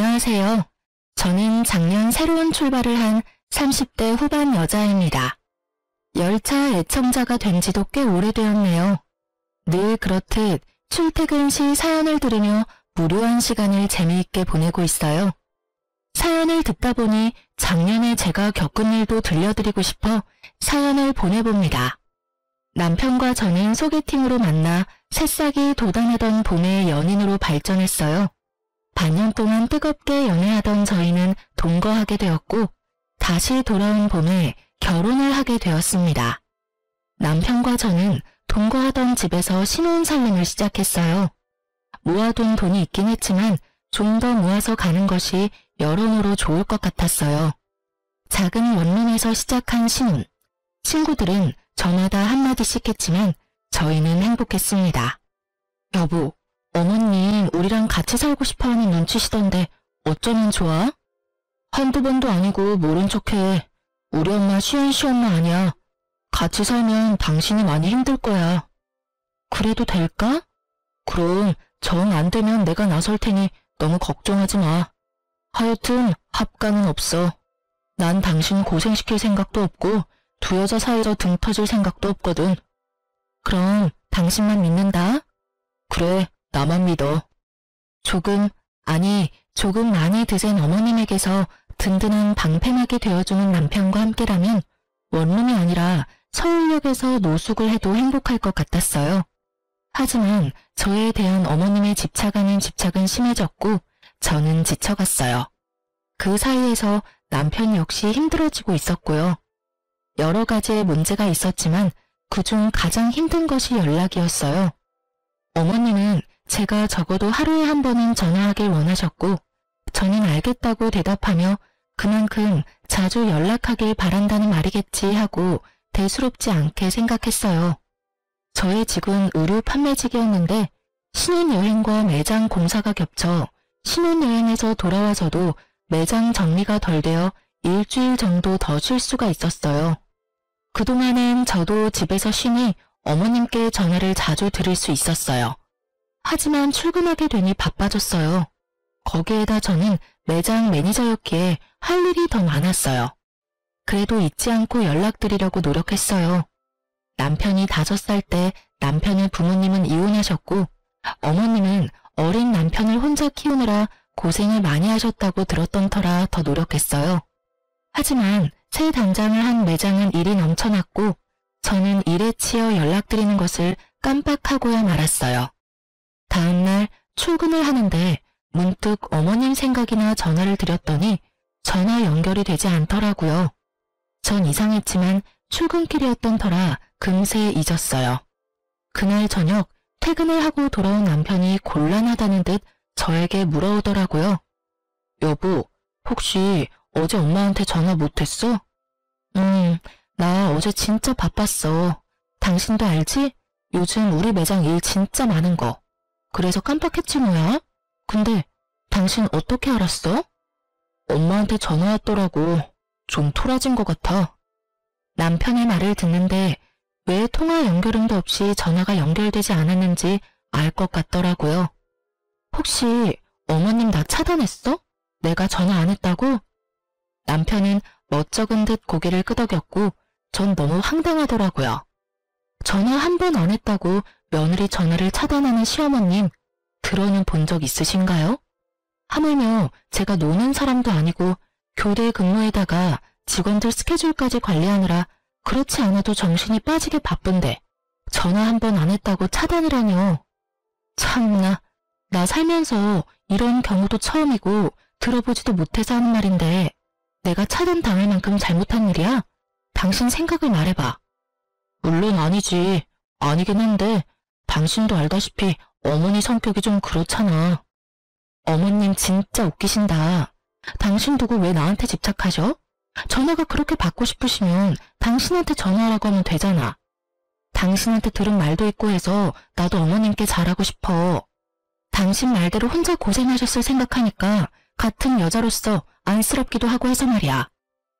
안녕하세요. 저는 작년 새로운 출발을 한 30대 후반 여자입니다. 열차 애청자가 된 지도 꽤 오래되었네요. 늘 그렇듯 출퇴근 시 사연을 들으며 무료한 시간을 재미있게 보내고 있어요. 사연을 듣다 보니 작년에 제가 겪은 일도 들려드리고 싶어 사연을 보내봅니다. 남편과 저는 소개팅으로 만나 새싹이 돋아나던 봄의 연인으로 발전했어요. 반년 동안 뜨겁게 연애하던 저희는 동거하게 되었고 다시 돌아온 봄에 결혼을 하게 되었습니다. 남편과 저는 동거하던 집에서 신혼살림을 시작했어요. 모아둔 돈이 있긴 했지만 좀 더 모아서 가는 것이 여러모로 좋을 것 같았어요. 작은 원룸에서 시작한 신혼. 친구들은 저마다 한마디씩 했지만 저희는 행복했습니다. 여보, 어머님 우리랑 같이 살고 싶어하는 눈치시던데 어쩌면 좋아? 한두 번도 아니고 모른 척해. 우리 엄마 시원시엄마 아니야. 같이 살면 당신이 많이 힘들 거야. 그래도 될까? 그럼 정 안 되면 내가 나설 테니 너무 걱정하지 마. 하여튼 합가는 없어. 난 당신 고생시킬 생각도 없고 두 여자 사이로 등 터질 생각도 없거든. 그럼 당신만 믿는다? 그래, 나만 믿어. 조금 많이 드센 어머님에게서 든든한 방패막이 되어주는 남편과 함께라면 원룸이 아니라 서울역에서 노숙을 해도 행복할 것 같았어요. 하지만 저에 대한 어머님의 집착은 심해졌고 저는 지쳐갔어요. 그 사이에서 남편 역시 힘들어지고 있었고요. 여러 가지의 문제가 있었지만 그중 가장 힘든 것이 연락이었어요. 어머님은 제가 적어도 하루에 한 번은 전화하길 원하셨고 저는 알겠다고 대답하며 그만큼 자주 연락하길 바란다는 말이겠지 하고 대수롭지 않게 생각했어요. 저의 직은 의류 판매직이었는데 신혼여행과 매장 공사가 겹쳐 신혼여행에서 돌아와서도 매장 정리가 덜 되어 일주일 정도 더 쉴 수가 있었어요. 그동안은 저도 집에서 쉬니 어머님께 전화를 자주 드릴 수 있었어요. 하지만 출근하게 되니 바빠졌어요. 거기에다 저는 매장 매니저였기에 할 일이 더 많았어요. 그래도 잊지 않고 연락드리려고 노력했어요. 남편이 5살 때 남편의 부모님은 이혼하셨고 어머님은 어린 남편을 혼자 키우느라 고생을 많이 하셨다고 들었던 터라 더 노력했어요. 하지만 새 단장을 한 매장은 일이 넘쳐났고 저는 일에 치여 연락드리는 것을 깜빡하고야 말았어요. 다음날 출근을 하는데 문득 어머님 생각이나 전화를 드렸더니 전화 연결이 되지 않더라고요. 전 이상했지만 출근길이었던 터라 금세 잊었어요. 그날 저녁 퇴근을 하고 돌아온 남편이 곤란하다는 듯 저에게 물어오더라고요. 여보, 혹시 어제 엄마한테 전화 못했어? 나 어제 진짜 바빴어. 당신도 알지? 요즘 우리 매장 일 진짜 많은 거. 그래서 깜빡했지 뭐야? 근데 당신 어떻게 알았어? 엄마한테 전화 왔더라고. 좀 토라진 것 같아. 남편의 말을 듣는데 왜 통화 연결음도 없이 전화가 연결되지 않았는지 알 것 같더라고요. 혹시 어머님 나 차단했어? 내가 전화 안 했다고? 남편은 멋쩍은 듯 고개를 끄덕였고 전 너무 황당하더라고요. 전화 한 번 안 했다고 며느리 전화를 차단하는 시어머님, 들어는 본 적 있으신가요? 하물며 제가 노는 사람도 아니고 교대 근무에다가 직원들 스케줄까지 관리하느라 그렇지 않아도 정신이 빠지게 바쁜데 전화 한 번 안 했다고 차단을 하뇨. 참나, 나 살면서 이런 경우도 처음이고 들어보지도 못해서 하는 말인데 내가 차단당할 만큼 잘못한 일이야? 당신 생각을 말해봐. 물론 아니지. 아니긴 한데 당신도 알다시피 어머니 성격이 좀 그렇잖아. 어머님 진짜 웃기신다. 당신 두고 왜 나한테 집착하셔? 전화가 그렇게 받고 싶으시면 당신한테 전화하라고 하면 되잖아. 당신한테 들은 말도 있고 해서 나도 어머님께 잘하고 싶어. 당신 말대로 혼자 고생하셨을 생각하니까 같은 여자로서 안쓰럽기도 하고 해서 말이야.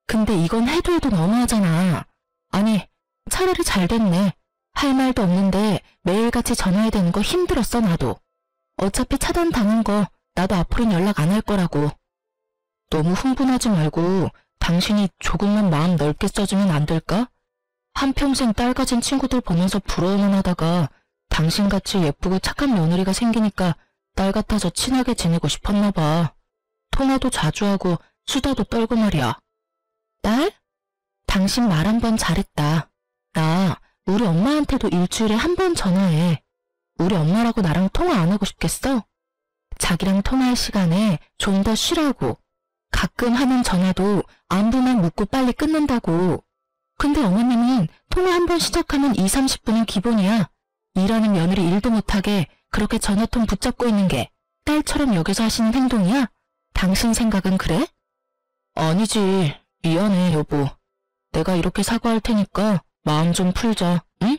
근데 이건 해도 해도 너무하잖아. 아니, 차라리 잘 됐네. 할 말도 없는데 매일같이 전화해야 되는 거 힘들었어, 나도. 어차피 차단당한 거 나도 앞으로는 연락 안 할 거라고. 너무 흥분하지 말고 당신이 조금만 마음 넓게 써주면 안 될까? 한평생 딸 가진 친구들 보면서 부러워만 하다가 당신같이 예쁘고 착한 며느리가 생기니까 딸 같아서 친하게 지내고 싶었나 봐. 통화도 자주 하고 수다도 떨고 말이야. 딸? 당신 말 한 번 잘했다. 나 우리 엄마한테도 일주일에 한 번 전화해. 우리 엄마라고 나랑 통화 안 하고 싶겠어? 자기랑 통화할 시간에 좀 더 쉬라고. 가끔 하는 전화도 안부만 묻고 빨리 끊는다고. 근데 어머님은 통화 한 번 시작하면 2, 30분은 기본이야. 일하는 며느리 일도 못하게 그렇게 전화통 붙잡고 있는 게 딸처럼 여겨서 하시는 행동이야? 당신 생각은 그래? 아니지. 미안해, 여보. 내가 이렇게 사과할 테니까 마음 좀 풀자, 응?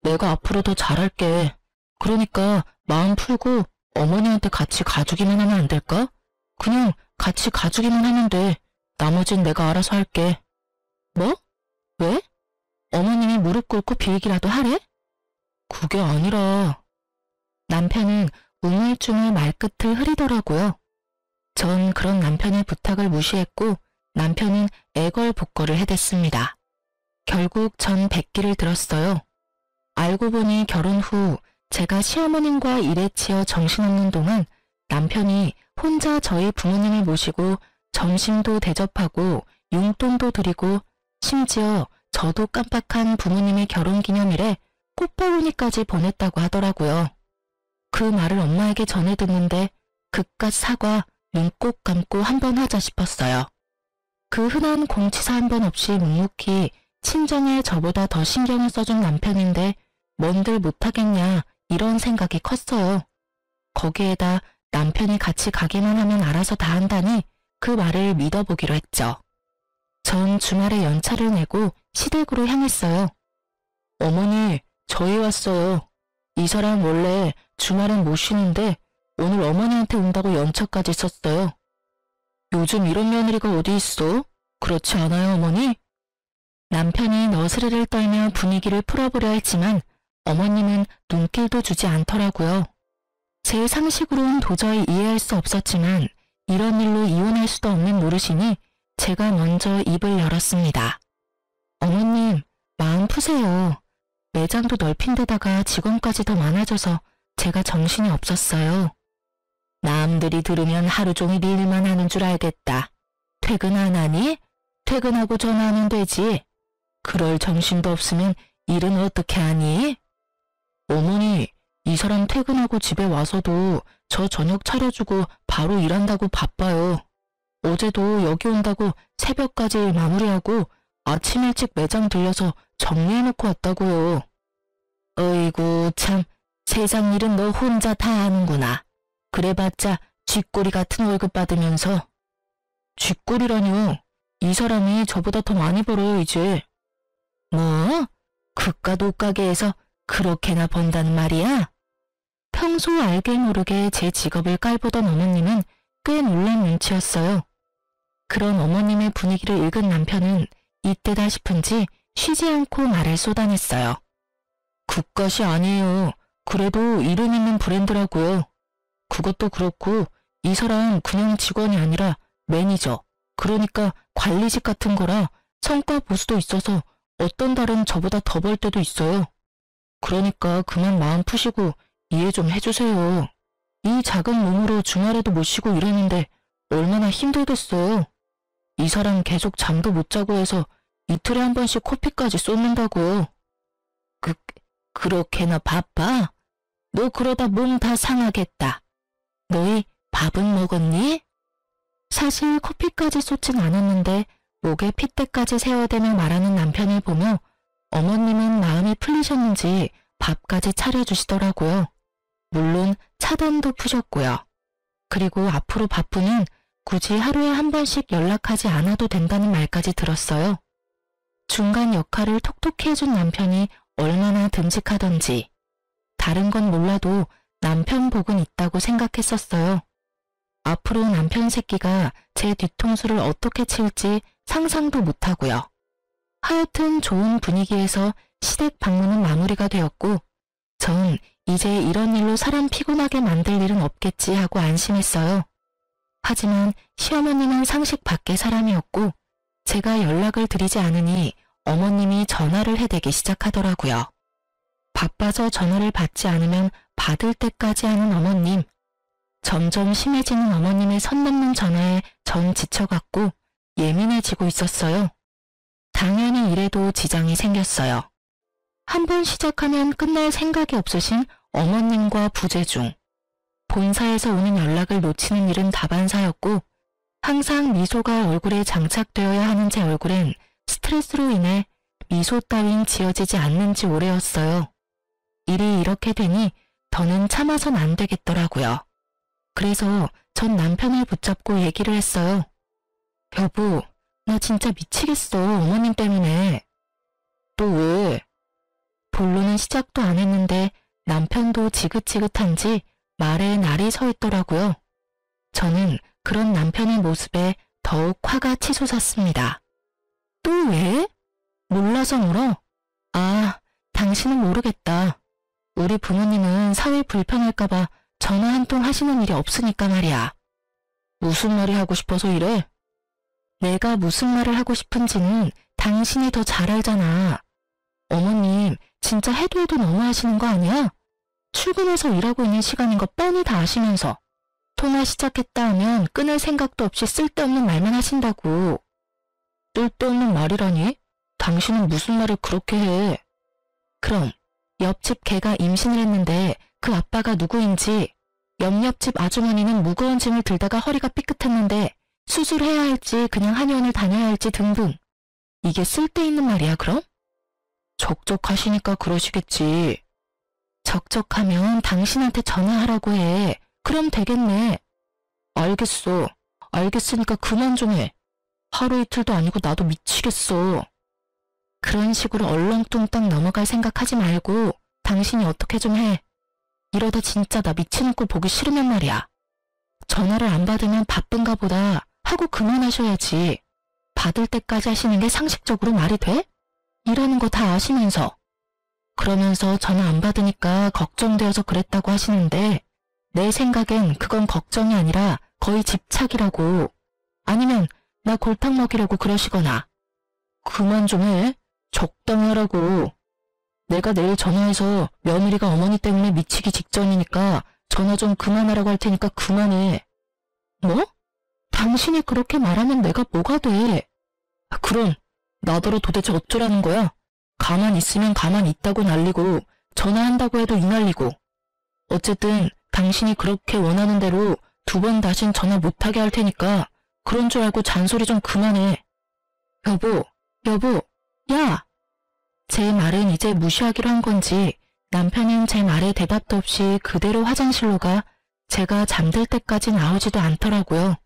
내가 앞으로 더 잘할게. 그러니까 마음 풀고 어머니한테 같이 가주기만 하면 안 될까? 그냥 같이 가주기만 하면 돼. 나머진 내가 알아서 할게. 뭐? 왜? 어머님이 무릎 꿇고 빌기라도 하래? 그게 아니라... 남편은 우물쭈물 말끝을 흐리더라고요. 전 그런 남편의 부탁을 무시했고 남편은 애걸복걸을 해댔습니다. 결국 전 백기를 들었어요. 알고 보니 결혼 후 제가 시어머님과 일에 치여 정신없는 동안 남편이 혼자 저희 부모님을 모시고 점심도 대접하고 용돈도 드리고 심지어 저도 깜빡한 부모님의 결혼기념일에 꽃바구니까지 보냈다고 하더라고요. 그 말을 엄마에게 전해 듣는데 그깟 사과 눈 꼭 감고 한번 하자 싶었어요. 그 흔한 공치사 한 번 없이 묵묵히 친정에 저보다 더 신경을 써준 남편인데 뭔들 못하겠냐 이런 생각이 컸어요. 거기에다 남편이 같이 가기만 하면 알아서 다 한다니 그 말을 믿어보기로 했죠. 전 주말에 연차를 내고 시댁으로 향했어요. 어머니, 저희 왔어요. 이 사람 원래 주말엔 못 쉬는데 오늘 어머니한테 온다고 연차까지 썼어요. 요즘 이런 며느리가 어디 있어? 그렇지 않아요, 어머니? 남편이 너스레를 떨며 분위기를 풀어보려 했지만 어머님은 눈길도 주지 않더라고요. 제 상식으로는 도저히 이해할 수 없었지만 이런 일로 이혼할 수도 없는 노릇이니 제가 먼저 입을 열었습니다. 어머님, 마음 푸세요. 매장도 넓힌 데다가 직원까지 더 많아져서 제가 정신이 없었어요. 남들이 들으면 하루 종일 일만 하는 줄 알겠다. 퇴근 안 하니? 퇴근하고 전화하면 되지. 그럴 정신도 없으면 일은 어떻게 하니? 어머니, 이 사람 퇴근하고 집에 와서도 저 저녁 차려주고 바로 일한다고 바빠요. 어제도 여기 온다고 새벽까지 일 마무리하고 아침 일찍 매장 들려서 정리해놓고 왔다고요. 어이구 참, 세상 일은 너 혼자 다 하는구나. 그래봤자 쥐꼬리 같은 월급 받으면서. 쥐꼬리라뇨. 이 사람이 저보다 더 많이 벌어요 이제. 뭐? 그깟 옷가게에서 그렇게나 번다는 말이야? 평소 알게 모르게 제 직업을 깔보던 어머님은 꽤 놀란 눈치였어요. 그런 어머님의 분위기를 읽은 남편은 이때다 싶은지 쉬지 않고 말을 쏟아냈어요. 그깟이 아니에요. 그래도 이름 있는 브랜드라고요. 그것도 그렇고 이 사람 그냥 직원이 아니라 매니저, 그러니까 관리직 같은 거라 성과 보수도 있어서 어떤 달은 저보다 더 벌 때도 있어요. 그러니까 그만 마음 푸시고 이해 좀 해주세요. 이 작은 몸으로 주말에도 못 쉬고 이러는데 얼마나 힘들겠어요. 이 사람 계속 잠도 못 자고 해서 이틀에 한 번씩 코피까지 쏟는다고요. 그렇게나 바빠? 너 그러다 몸 다 상하겠다. 너희 밥은 먹었니? 사실 코피까지 쏟진 않았는데 목에 핏대까지 세워대며 말하는 남편을 보며 어머님은 마음이 풀리셨는지 밥까지 차려주시더라고요. 물론 차단도 푸셨고요. 그리고 앞으로 바쁘면 굳이 하루에 한 번씩 연락하지 않아도 된다는 말까지 들었어요. 중간 역할을 톡톡히 해준 남편이 얼마나 듬직하던지. 다른 건 몰라도 남편 복은 있다고 생각했었어요. 앞으로 남편 새끼가 제 뒤통수를 어떻게 칠지 상상도 못하고요. 하여튼 좋은 분위기에서 시댁 방문은 마무리가 되었고 전 이제 이런 일로 사람 피곤하게 만들 일은 없겠지 하고 안심했어요. 하지만 시어머님은 상식 밖의 사람이었고 제가 연락을 드리지 않으니 어머님이 전화를 해대기 시작하더라고요. 바빠서 전화를 받지 않으면 받을 때까지 하는 어머님. 점점 심해지는 어머님의 선 넘는 전화에 전 지쳐갔고 예민해지고 있었어요. 당연히 이래도 지장이 생겼어요. 한 번 시작하면 끝날 생각이 없으신 어머님과 부재중. 본사에서 오는 연락을 놓치는 일은 다반사였고 항상 미소가 얼굴에 장착되어야 하는 제 얼굴엔 스트레스로 인해 미소 따윈 지어지지 않는 지 오래였어요. 일이 이렇게 되니 더는 참아선 안 되겠더라고요. 그래서 전 남편을 붙잡고 얘기를 했어요. 여보, 나 진짜 미치겠어, 어머님 때문에. 또 왜? 본론은 시작도 안 했는데 남편도 지긋지긋한지 말에 날이 서 있더라고요. 저는 그런 남편의 모습에 더욱 화가 치솟았습니다. 또 왜? 몰라서 물어? 아, 당신은 모르겠다. 우리 부모님은 사회 불편할까봐 전화 한 통 하시는 일이 없으니까 말이야. 무슨 말이 하고 싶어서 이래? 내가 무슨 말을 하고 싶은지는 당신이 더 잘 알잖아. 어머님, 진짜 해도 너무 하시는 거 아니야? 출근해서 일하고 있는 시간인 거 뻔히 다 아시면서 통화 시작했다 하면 끊을 생각도 없이 쓸데없는 말만 하신다고. 쓸데없는 말이라니? 당신은 무슨 말을 그렇게 해? 그럼 옆집 개가 임신을 했는데 그 아빠가 누구인지, 옆집 아주머니는 무거운 짐을 들다가 허리가 삐끗했는데 수술해야 할지 그냥 한의원을 다녀야 할지 등등. 이게 쓸데있는 말이야 그럼? 적적하시니까 그러시겠지. 적적하면 당신한테 전화하라고 해. 그럼 되겠네. 알겠어. 알겠으니까 그만 좀 해. 하루 이틀도 아니고 나도 미치겠어. 그런 식으로 얼렁뚱땅 넘어갈 생각하지 말고 당신이 어떻게 좀 해. 이러다 진짜 나 미치는 꼴 보기 싫으면 말이야. 전화를 안 받으면 바쁜가 보다 하고 그만하셔야지. 받을 때까지 하시는 게 상식적으로 말이 돼? 일하는 거 다 아시면서. 그러면서 전화 안 받으니까 걱정되어서 그랬다고 하시는데 내 생각엔 그건 걱정이 아니라 거의 집착이라고. 아니면 나 골탕 먹이려고 그러시거나. 그만 좀 해. 적당히 하라고. 내가 내일 전화해서 며느리가 어머니 때문에 미치기 직전이니까 전화 좀 그만하라고 할 테니까 그만해. 뭐? 당신이 그렇게 말하면 내가 뭐가 돼? 그럼 나더러 도대체 어쩌라는 거야? 가만 있으면 가만 있다고 난리고 전화한다고 해도 이 난리고. 어쨌든 당신이 그렇게 원하는 대로 2번 다신 전화 못하게 할 테니까 그런 줄 알고 잔소리 좀 그만해. 여보, 야! 제 말은 이제 무시하기로 한 건지 남편은 제 말에 대답도 없이 그대로 화장실로 가 제가 잠들 때까지 나오지도 않더라고요.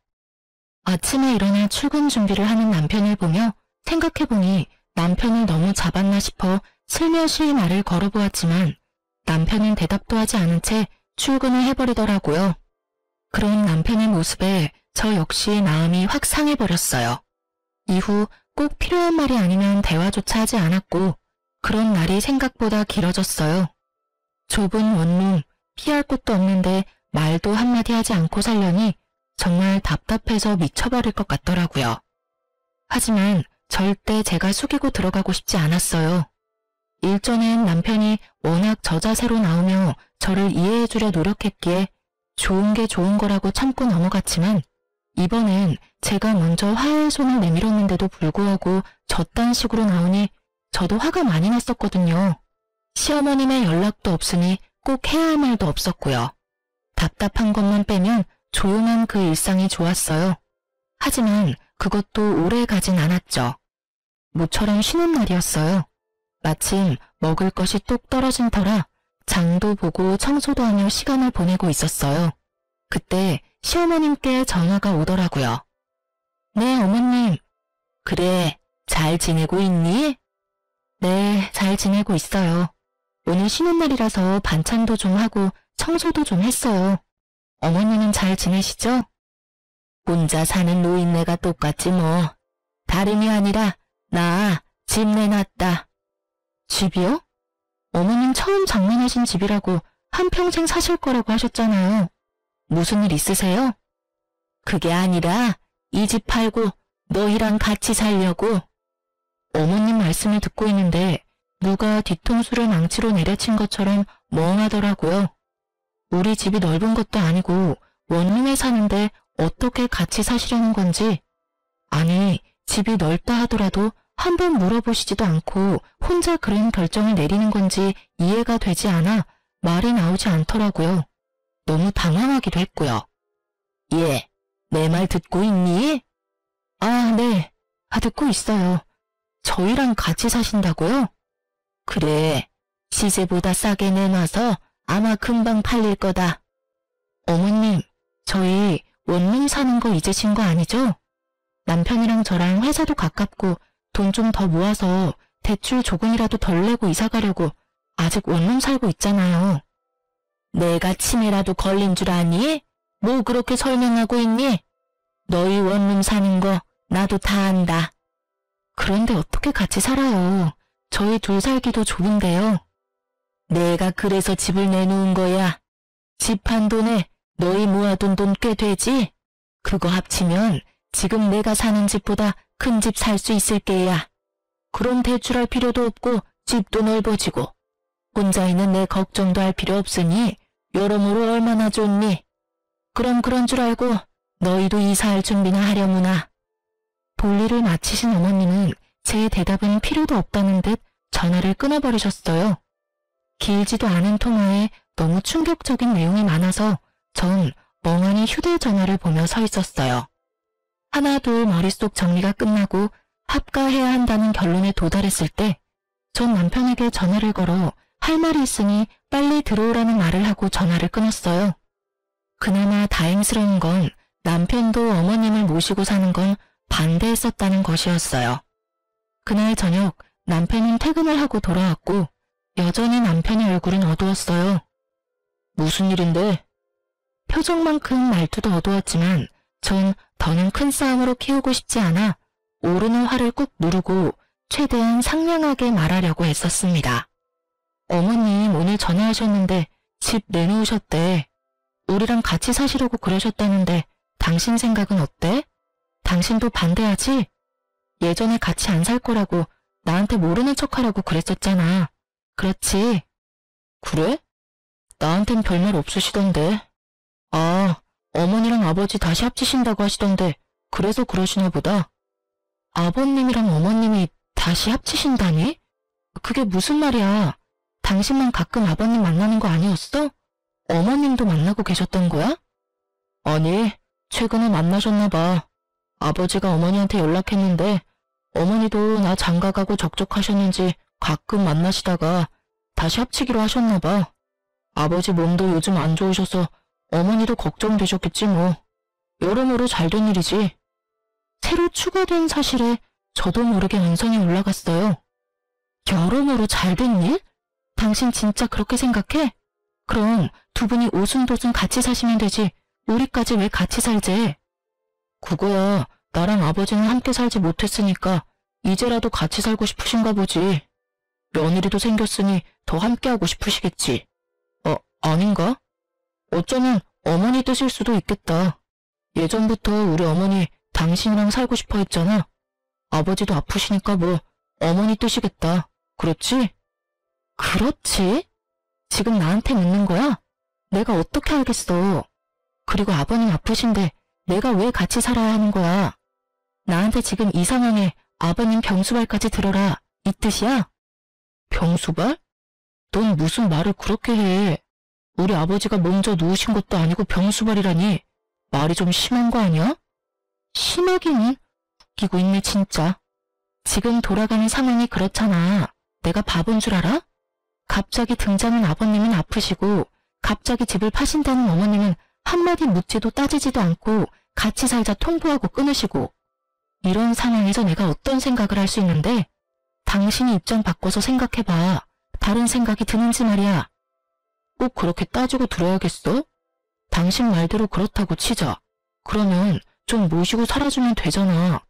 아침에 일어나 출근 준비를 하는 남편을 보며 생각해보니 남편을 너무 잡았나 싶어 슬며시 말을 걸어보았지만 남편은 대답도 하지 않은 채 출근을 해버리더라고요. 그런 남편의 모습에 저 역시 마음이 확 상해버렸어요. 이후 꼭 필요한 말이 아니면 대화조차 하지 않았고 그런 날이 생각보다 길어졌어요. 좁은 원룸, 피할 곳도 없는데 말도 한마디 하지 않고 살려니 정말 답답해서 미쳐버릴 것 같더라고요. 하지만 절대 제가 숙이고 들어가고 싶지 않았어요. 일전엔 남편이 워낙 저자세로 나오며 저를 이해해주려 노력했기에 좋은 게 좋은 거라고 참고 넘어갔지만 이번엔 제가 먼저 화해의 손을 내밀었는데도 불구하고 저딴 식으로 나오니 저도 화가 많이 났었거든요. 시어머님의 연락도 없으니 꼭 해야 할 말도 없었고요. 답답한 것만 빼면 조용한 그 일상이 좋았어요. 하지만 그것도 오래 가진 않았죠. 모처럼 쉬는 날이었어요. 마침 먹을 것이 뚝 떨어진 터라 장도 보고 청소도 하며 시간을 보내고 있었어요. 그때 시어머님께 전화가 오더라고요. 네, 어머님. 그래, 잘 지내고 있니? 네, 잘 지내고 있어요. 오늘 쉬는 날이라서 반찬도 좀 하고 청소도 좀 했어요. 어머님은 잘 지내시죠? 혼자 사는 노인네가 똑같지 뭐. 다름이 아니라 나 집 내놨다. 집이요? 어머님 처음 장만하신 집이라고 한평생 사실 거라고 하셨잖아요. 무슨 일 있으세요? 그게 아니라 이 집 팔고 너희랑 같이 살려고. 어머님 말씀을 듣고 있는데 누가 뒤통수를 망치로 내려친 것처럼 멍하더라고요. 우리 집이 넓은 것도 아니고 원룸에 사는데 어떻게 같이 사시려는 건지. 아니, 집이 넓다 하더라도 한번 물어보시지도 않고 혼자 그런 결정을 내리는 건지 이해가 되지 않아 말이 나오지 않더라고요. 너무 당황하기도 했고요. 예, 내 말 듣고 있니? 아, 네. 듣고 있어요. 저희랑 같이 사신다고요? 그래, 시세보다 싸게 내놔서 아마 금방 팔릴 거다. 어머님, 저희 원룸 사는 거 잊으신 거 아니죠? 남편이랑 저랑 회사도 가깝고 돈 좀 더 모아서 대출 조금이라도 덜 내고 이사 가려고 아직 원룸 살고 있잖아요. 내가 치매라도 걸린 줄 아니? 뭐 그렇게 설명하고 있니? 너희 원룸 사는 거 나도 다 안다. 그런데 어떻게 같이 살아요? 저희 둘 살기도 좁은데요. 내가 그래서 집을 내놓은 거야. 집 한 돈에 너희 모아둔 돈 꽤 되지? 그거 합치면 지금 내가 사는 집보다 큰 집 살 수 있을 게야. 그럼 대출할 필요도 없고 집도 넓어지고 혼자 있는 내 걱정도 할 필요 없으니 여러모로 얼마나 좋니? 그럼 그런 줄 알고 너희도 이사할 준비나 하려무나. 볼일을 마치신 어머님은 제 대답은 필요도 없다는 듯 전화를 끊어버리셨어요. 길지도 않은 통화에 너무 충격적인 내용이 많아서 전 멍하니 휴대전화를 보며 서 있었어요. 하나둘 머릿속 정리가 끝나고 합가해야 한다는 결론에 도달했을 때 전 남편에게 전화를 걸어 할 말이 있으니 빨리 들어오라는 말을 하고 전화를 끊었어요. 그나마 다행스러운 건 남편도 어머님을 모시고 사는 건 반대했었다는 것이었어요. 그날 저녁 남편은 퇴근을 하고 돌아왔고 여전히 남편의 얼굴은 어두웠어요. 무슨 일인데? 표정만큼 말투도 어두웠지만 전 더는 큰 싸움으로 키우고 싶지 않아 오르는 화를 꾹 누르고 최대한 상냥하게 말하려고 했었습니다. 어머님 오늘 전화하셨는데 집 내놓으셨대. 우리랑 같이 사시려고 그러셨다는데 당신 생각은 어때? 당신도 반대하지? 예전에 같이 안 살 거라고 나한테 모르는 척하라고 그랬었잖아. 그렇지? 그래? 나한텐 별말 없으시던데. 아, 어머니랑 아버지 다시 합치신다고 하시던데 그래서 그러시나 보다. 아버님이랑 어머님이 다시 합치신다니? 그게 무슨 말이야? 당신만 가끔 아버님 만나는 거 아니었어? 어머님도 만나고 계셨던 거야? 아니, 최근에 만나셨나 봐. 아버지가 어머니한테 연락했는데 어머니도 나 장가가고 적적하셨는지 가끔 만나시다가 다시 합치기로 하셨나 봐. 아버지 몸도 요즘 안 좋으셔서 어머니도 걱정되셨겠지 뭐. 여러모로 잘된 일이지. 새로 추가된 사실에 저도 모르게 언성이 올라갔어요. 여러모로 잘된 일? 당신 진짜 그렇게 생각해? 그럼 두 분이 오순도순 같이 사시면 되지. 우리까지 왜 같이 살재? 그거야 나랑 아버지는 함께 살지 못했으니까 이제라도 같이 살고 싶으신가 보지. 며느리도 생겼으니 더 함께하고 싶으시겠지. 아닌가? 어쩌면 어머니 뜻일 수도 있겠다. 예전부터 우리 어머니 당신이랑 살고 싶어 했잖아. 아버지도 아프시니까 뭐 어머니 뜻이겠다. 그렇지? 그렇지? 지금 나한테 묻는 거야? 내가 어떻게 알겠어. 그리고 아버님 아프신데 내가 왜 같이 살아야 하는 거야? 나한테 지금 이 상황에 아버님 병수발까지 들어라 이 뜻이야? 병수발? 넌 무슨 말을 그렇게 해. 우리 아버지가 먼저 누우신 것도 아니고 병수발이라니. 말이 좀 심한 거 아니야? 심하기는 웃기고 있네 진짜. 지금 돌아가는 상황이 그렇잖아. 내가 바본 줄 알아? 갑자기 등장한 아버님은 아프시고 갑자기 집을 파신다는 어머님은 한마디 묻지도 따지지도 않고 같이 살자 통보하고 끊으시고. 이런 상황에서 내가 어떤 생각을 할 수 있는데? 당신이 입장 바꿔서 생각해봐. 다른 생각이 드는지 말이야. 꼭 그렇게 따지고 들어야겠어? 당신 말대로 그렇다고 치자. 그러면 좀 모시고 살아주면 되잖아.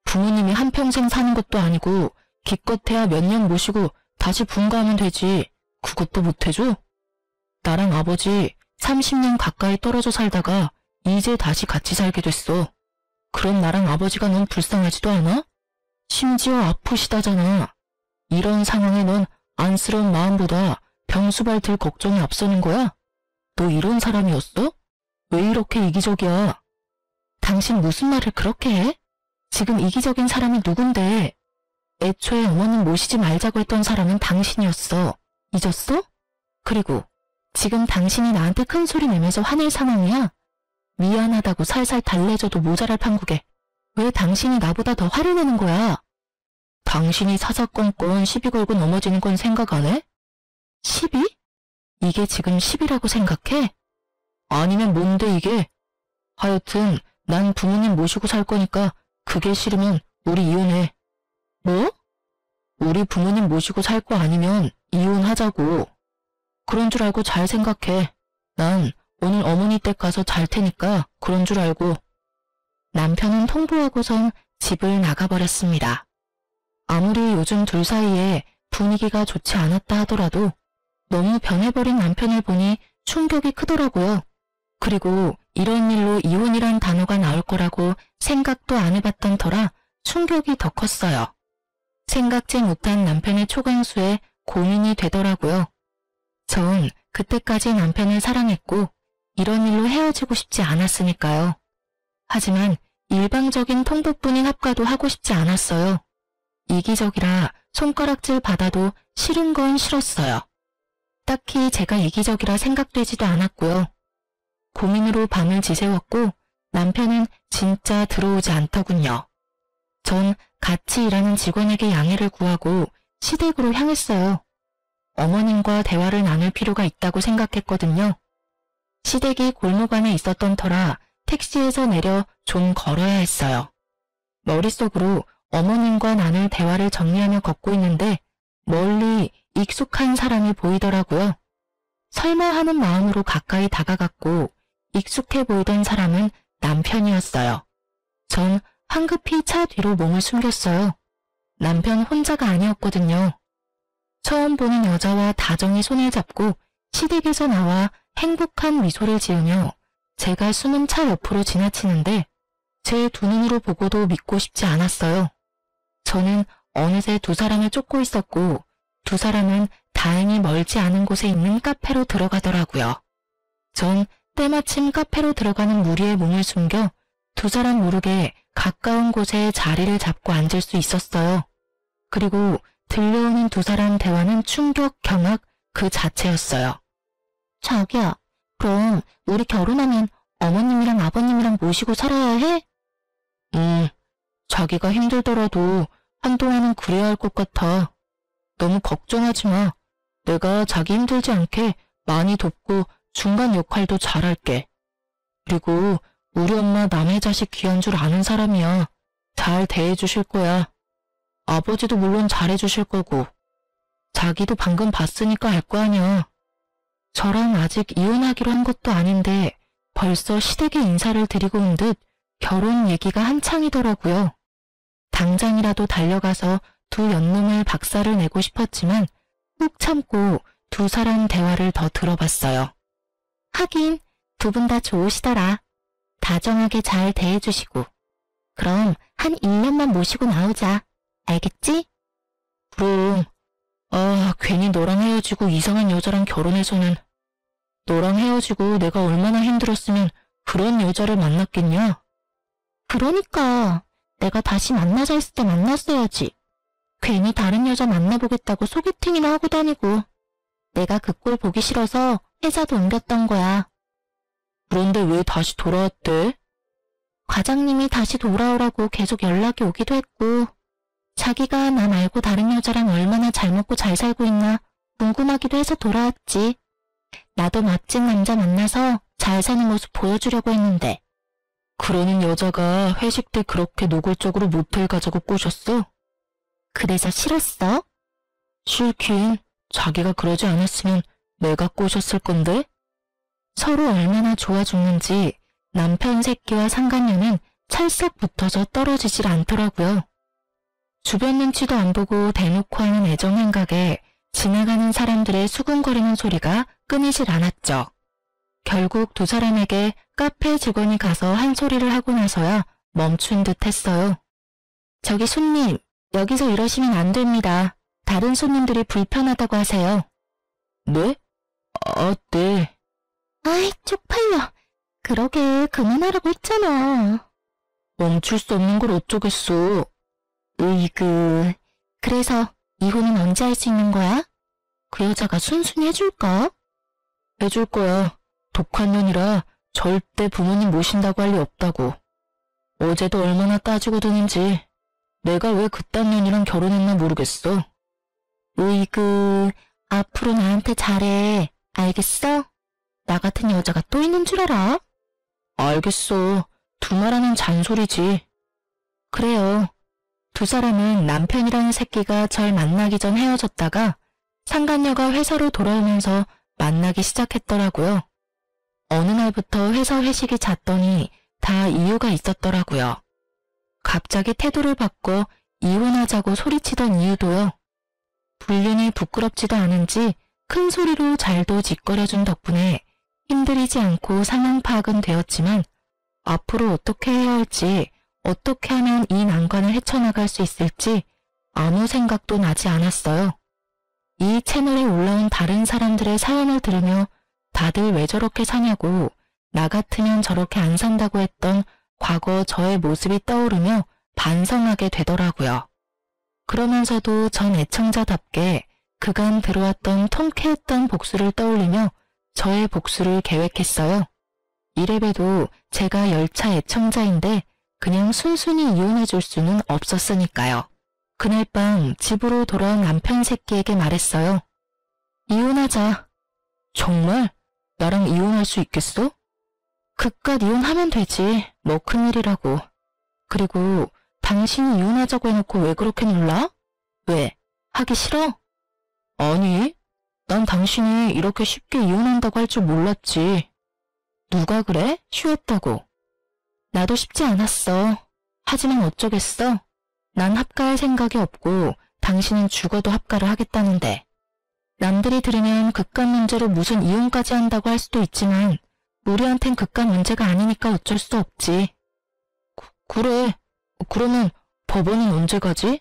부모님이 한평생 사는 것도 아니고 기껏해야 몇 년 모시고 다시 분가하면 되지. 그것도 못해줘? 나랑 아버지 30년 가까이 떨어져 살다가 이제 다시 같이 살게 됐어. 그럼 나랑 아버지가 넌 불쌍하지도 않아? 심지어 아프시다잖아. 이런 상황에 넌 안쓰러운 마음보다 병수발 들 걱정이 앞서는 거야? 너 이런 사람이었어? 왜 이렇게 이기적이야? 당신 무슨 말을 그렇게 해? 지금 이기적인 사람이 누군데? 애초에 어머님 모시지 말자고 했던 사람은 당신이었어. 잊었어? 그리고 지금 당신이 나한테 큰 소리 내면서 화낼 상황이야? 미안하다고 살살 달래줘도 모자랄 판국에 왜 당신이 나보다 더 화를 내는 거야? 당신이 사사건건 시비 걸고 넘어지는 건 생각 안 해? 시비? 이게 지금 시비라고 생각해? 아니면 뭔데 이게? 하여튼 난 부모님 모시고 살 거니까 그게 싫으면 우리 이혼해. 뭐? 우리 부모님 모시고 살 거 아니면 이혼하자고. 그런 줄 알고 잘 생각해. 난 오늘 어머니 댁 가서 잘 테니까 그런 줄 알고. 남편은 통보하고선 집을 나가버렸습니다. 아무리 요즘 둘 사이에 분위기가 좋지 않았다 하더라도 너무 변해버린 남편을 보니 충격이 크더라고요. 그리고 이런 일로 이혼이란 단어가 나올 거라고 생각도 안 해봤던 터라 충격이 더 컸어요. 생각지 못한 남편의 초강수에 고민이 되더라고요. 전 그때까지 남편을 사랑했고 이런 일로 헤어지고 싶지 않았으니까요. 하지만 일방적인 통보뿐인 합가도 하고 싶지 않았어요. 이기적이라 손가락질 받아도 싫은 건 싫었어요. 딱히 제가 이기적이라 생각되지도 않았고요. 고민으로 밤을 지새웠고 남편은 진짜 들어오지 않더군요. 전 같이 일하는 직원에게 양해를 구하고 시댁으로 향했어요. 어머님과 대화를 나눌 필요가 있다고 생각했거든요. 시댁이 골목 안에 있었던 터라 택시에서 내려 좀 걸어야 했어요. 머릿속으로 어머님과 나눌 대화를 정리하며 걷고 있는데 멀리 익숙한 사람이 보이더라고요. 설마 하는 마음으로 가까이 다가갔고 익숙해 보이던 사람은 남편이었어요. 전 황급히 차 뒤로 몸을 숨겼어요. 남편 혼자가 아니었거든요. 처음 보는 여자와 다정히 손을 잡고 시댁에서 나와 행복한 미소를 지으며 제가 숨은 차 옆으로 지나치는데 제 두 눈으로 보고도 믿고 싶지 않았어요. 저는 어느새 두 사람을 쫓고 있었고 두 사람은 다행히 멀지 않은 곳에 있는 카페로 들어가더라고요. 전 때마침 카페로 들어가는 무리에 몸을 숨겨 두 사람 모르게 가까운 곳에 자리를 잡고 앉을 수 있었어요. 그리고 들려오는 두 사람 대화는 충격, 경악 그 자체였어요. 자기야, 그럼 우리 결혼하면 어머님이랑 아버님이랑 모시고 살아야 해? 자기가 힘들더라도 한동안은 그래야 할 것 같아. 너무 걱정하지 마. 내가 자기 힘들지 않게 많이 돕고 중간 역할도 잘할게. 그리고 우리 엄마 남의 자식 귀한 줄 아는 사람이야. 잘 대해주실 거야. 아버지도 물론 잘해주실 거고. 자기도 방금 봤으니까 알 거 아니야. 저랑 아직 이혼하기로 한 것도 아닌데 벌써 시댁에 인사를 드리고 온 듯 결혼 얘기가 한창이더라고요. 당장이라도 달려가서 두 연놈을 박살을 내고 싶었지만 꾹 참고 두 사람 대화를 더 들어봤어요. 하긴 두 분 다 좋으시더라. 다정하게 잘 대해주시고. 그럼 한 1년만 모시고 나오자. 알겠지? 그럼. 괜히 너랑 헤어지고 이상한 여자랑 결혼해서는. 너랑 헤어지고 내가 얼마나 힘들었으면 그런 여자를 만났겠냐? 그러니까 내가 다시 만나자 했을 때 만났어야지. 괜히 다른 여자 만나보겠다고 소개팅이나 하고 다니고. 내가 그 꼴 보기 싫어서 회사도 옮겼던 거야. 그런데 왜 다시 돌아왔대? 과장님이 다시 돌아오라고 계속 연락이 오기도 했고 자기가 나 말고 다른 여자랑 얼마나 잘 먹고 잘 살고 있나 궁금하기도 해서 돌아왔지. 나도 멋진 남자 만나서 잘 사는 모습 보여주려고 했는데. 그러는 여자가 회식 때 그렇게 노골적으로 모텔 가자고 꼬셨어? 그래서 싫었어? 싫긴. 자기가 그러지 않았으면 내가 꼬셨을 건데? 서로 얼마나 좋아 죽는지 남편 새끼와 상간녀는 찰싹 붙어서 떨어지질 않더라고요. 주변 눈치도 안 보고 대놓고 하는 애정 행각에 지나가는 사람들의 수군거리는 소리가 끊이질 않았죠. 결국 두 사람에게 카페 직원이 가서 한 소리를 하고 나서야 멈춘 듯 했어요. 저기 손님, 여기서 이러시면 안 됩니다. 다른 손님들이 불편하다고 하세요. 네? 네. 아이, 쪽팔려. 그러게, 그만하라고 했잖아. 멈출 수 없는 걸 어쩌겠어. 으이그. 그래서 이혼은 언제 할 수 있는 거야? 그 여자가 순순히 해줄까? 해줄 거야. 독한 년이라 절대 부모님 모신다고 할 리 없다고. 어제도 얼마나 따지고 드는지 내가 왜 그딴 년이랑 결혼했나 모르겠어. 으이그, 앞으로 나한테 잘해. 알겠어? 나 같은 여자가 또 있는 줄 알아? 알겠어. 두말하는 잔소리지. 그래요. 두 사람은 남편이라는 새끼가 절 만나기 전 헤어졌다가 상간녀가 회사로 돌아오면서 만나기 시작했더라고요. 어느 날부터 회사 회식이 잦더니 다 이유가 있었더라고요. 갑자기 태도를 바꿔 이혼하자고 소리치던 이유도요. 불륜이 부끄럽지도 않은지 큰 소리로 잘도 짓거려준 덕분에 힘들이지 않고 상황 파악은 되었지만 앞으로 어떻게 해야 할지, 어떻게 하면 이 난관을 헤쳐나갈 수 있을지 아무 생각도 나지 않았어요. 이 채널에 올라온 다른 사람들의 사연을 들으며 다들 왜 저렇게 사냐고, 나 같으면 저렇게 안 산다고 했던 과거 저의 모습이 떠오르며 반성하게 되더라고요. 그러면서도 전 애청자답게 그간 들어왔던 통쾌했던 복수를 떠올리며 저의 복수를 계획했어요. 이래봬도 제가 열차 애청자인데 그냥 순순히 이혼해줄 수는 없었으니까요. 그날 밤 집으로 돌아온 남편 새끼에게 말했어요. 이혼하자. 정말? 나랑 이혼할 수 있겠어? 그깟 이혼하면 되지. 뭐 큰일이라고. 그리고 당신이 이혼하자고 해놓고 왜 그렇게 놀라? 왜? 하기 싫어? 아니, 난 당신이 이렇게 쉽게 이혼한다고 할 줄 몰랐지. 누가 그래? 쉬웠다고. 나도 쉽지 않았어. 하지만 어쩌겠어? 난 합가할 생각이 없고 당신은 죽어도 합가를 하겠다는데. 남들이 들으면 그깟 문제로 무슨 이혼까지 한다고 할 수도 있지만 우리한텐 그깟 문제가 아니니까 어쩔 수 없지. 그래. 그러면 법원은 언제 가지?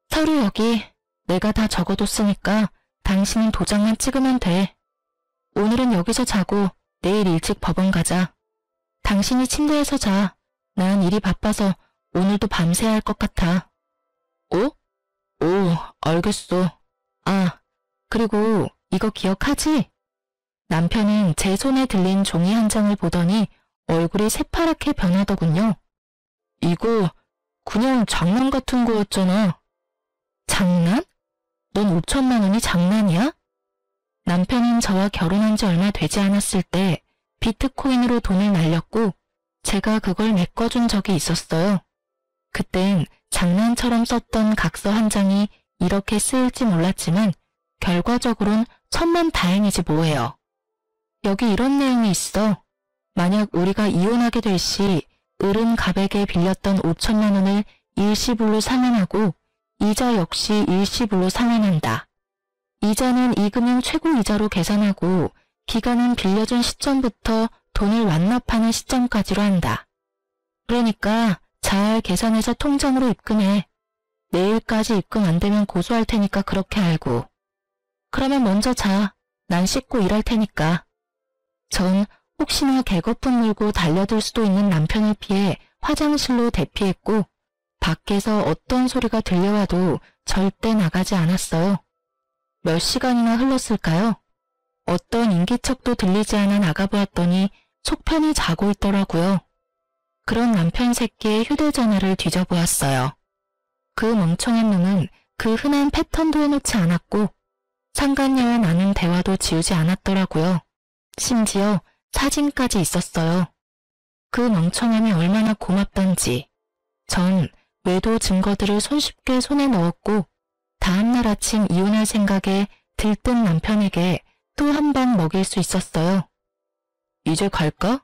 서류 여기. 내가 다 적어뒀으니까 당신은 도장만 찍으면 돼. 오늘은 여기서 자고 내일 일찍 법원 가자. 당신이 침대에서 자. 난 일이 바빠서 오늘도 밤새야 할 것 같아. 알겠어. 아, 그리고 이거 기억하지? 남편은 제 손에 들린 종이 한 장을 보더니 얼굴이 새파랗게 변하더군요. 이거 그냥 장난 같은 거였잖아. 장난? 넌 5천만 원이 장난이야? 남편은 저와 결혼한 지 얼마 되지 않았을 때 비트코인으로 돈을 날렸고 제가 그걸 메꿔준 적이 있었어요. 그땐 장난처럼 썼던 각서 한 장이 이렇게 쓰일지 몰랐지만 결과적으로는 천만다행이지 뭐예요. 여기 이런 내용이 있어. 만약 우리가 이혼하게 될 시 을은 갑에게 빌렸던 5천만 원을 일시불로 상환하고 이자 역시 일시불로 상환한다. 이자는 이금융 최고 이자로 계산하고 기간은 빌려준 시점부터 돈을 완납하는 시점까지로 한다. 그러니까 잘 계산해서 통장으로 입금해. 내일까지 입금 안 되면 고소할 테니까 그렇게 알고. 그러면 먼저 자. 난 씻고 일할 테니까. 전 혹시나 개거품 물고 달려들 수도 있는 남편을 피해 화장실로 대피했고 밖에서 어떤 소리가 들려와도 절대 나가지 않았어요. 몇 시간이나 흘렀을까요? 어떤 인기척도 들리지 않아 나가보았더니 속편히 자고 있더라고요. 그런 남편 새끼의 휴대전화를 뒤져보았어요. 그 멍청한 놈은 그 흔한 패턴도 해놓지 않았고 상간녀와 나눈 대화도 지우지 않았더라고요. 심지어 사진까지 있었어요. 그 멍청함이 얼마나 고맙던지. 전 외도 증거들을 손쉽게 손에 넣었고 다음날 아침 이혼할 생각에 들뜬 남편에게 또 한 방 먹일 수 있었어요. 이제 갈까?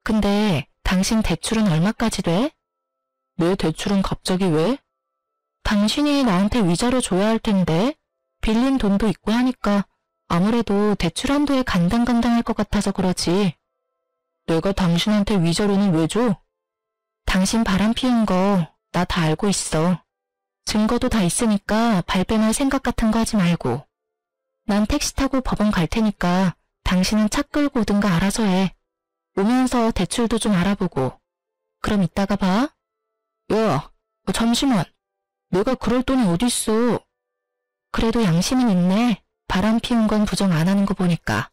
근데 당신 대출은 얼마까지 돼? 내 대출은 갑자기 왜? 당신이 나한테 위자료 줘야 할 텐데 빌린 돈도 있고 하니까 아무래도 대출 한도에 간당간당할 것 같아서 그러지. 내가 당신한테 위자료는 왜 줘? 당신 바람 피운 거 나 다 알고 있어. 증거도 다 있으니까 발뺌할 생각 같은 거 하지 말고. 난 택시 타고 법원 갈 테니까 당신은 차 끌고 오든가 알아서 해. 오면서 대출도 좀 알아보고. 그럼 이따가 봐. 야, 잠시만. 내가 그럴 돈이 어딨어. 그래도 양심은 있네. 바람 피운 건 부정 안 하는 거 보니까.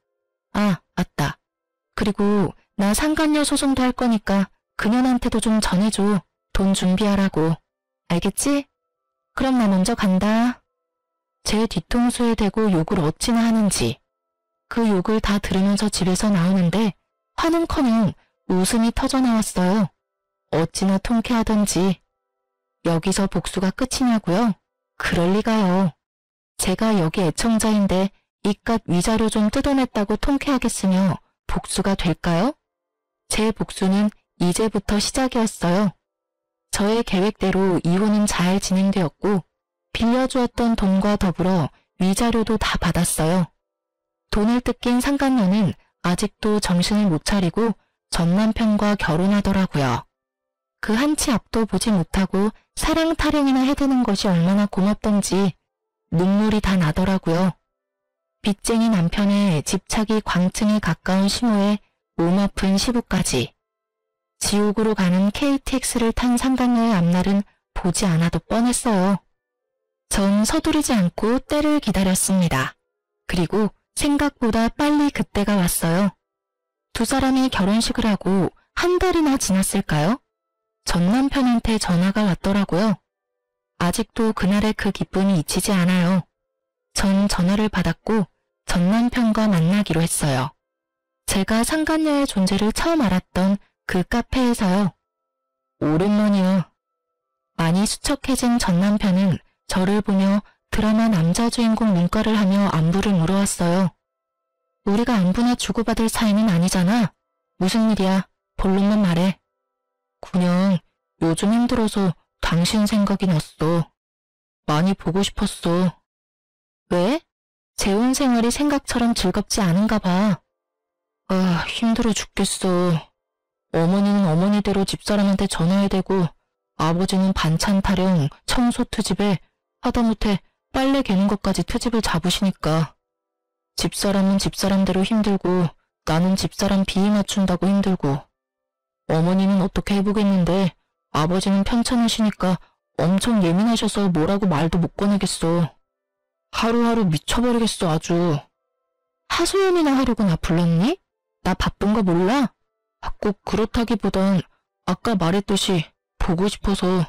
아, 맞다. 그리고 나 상간녀 소송도 할 거니까 그년한테도 좀 전해줘. 돈 준비하라고. 알겠지? 그럼 나 먼저 간다. 제 뒤통수에 대고 욕을 어찌나 하는지. 그 욕을 다 들으면서 집에서 나오는데 화는커녕 웃음이 터져나왔어요. 어찌나 통쾌하던지. 여기서 복수가 끝이냐고요? 그럴 리가요. 제가 여기 애청자인데 이깟 위자료 좀 뜯어냈다고 통쾌하겠으며 복수가 될까요? 제 복수는 이제부터 시작이었어요. 저의 계획대로 이혼은 잘 진행되었고 빌려주었던 돈과 더불어 위자료도 다 받았어요. 돈을 뜯긴 상간녀는 아직도 정신을 못 차리고 전 남편과 결혼하더라고요. 그 한치 앞도 보지 못하고 사랑 타령이나 해대는 것이 얼마나 고맙던지 눈물이 다 나더라고요. 빚쟁이 남편의 집착이 광층에 가까운 심호에 몸 아픈 시부까지. 지옥으로 가는 KTX를 탄 상간녀의 앞날은 보지 않아도 뻔했어요. 전 서두르지 않고 때를 기다렸습니다. 그리고 생각보다 빨리 그때가 왔어요. 두 사람이 결혼식을 하고 한 달이나 지났을까요? 전 남편한테 전화가 왔더라고요. 아직도 그날의 그 기쁨이 잊히지 않아요. 전 전화를 받았고 전 남편과 만나기로 했어요. 제가 상간녀의 존재를 처음 알았던 그 카페에서요. 오랜만이야. 많이 수척해진 전 남편은 저를 보며 드라마 남자 주인공 눈가를 하며 안부를 물어왔어요. 우리가 안부나 주고받을 사이는 아니잖아. 무슨 일이야? 본론만 말해. 그냥 요즘 힘들어서 당신 생각이 났어. 많이 보고 싶었어. 왜? 재혼 생활이 생각처럼 즐겁지 않은가 봐. 아, 힘들어 죽겠어. 어머니는 어머니대로 집사람한테 전화해야 되고 아버지는 반찬 타령, 청소 트집에 하다못해 빨래 개는 것까지 트집을 잡으시니까 집사람은 집사람대로 힘들고 나는 집사람 비위 맞춘다고 힘들고 어머니는 어떻게 해보겠는데 아버지는 편찮으시니까 엄청 예민하셔서 뭐라고 말도 못 꺼내겠어. 하루하루 미쳐버리겠어 아주. 하소연이나 하려고 나 불렀니? 나 바쁜 거 몰라? 꼭 그렇다기보단 아까 말했듯이 보고 싶어서.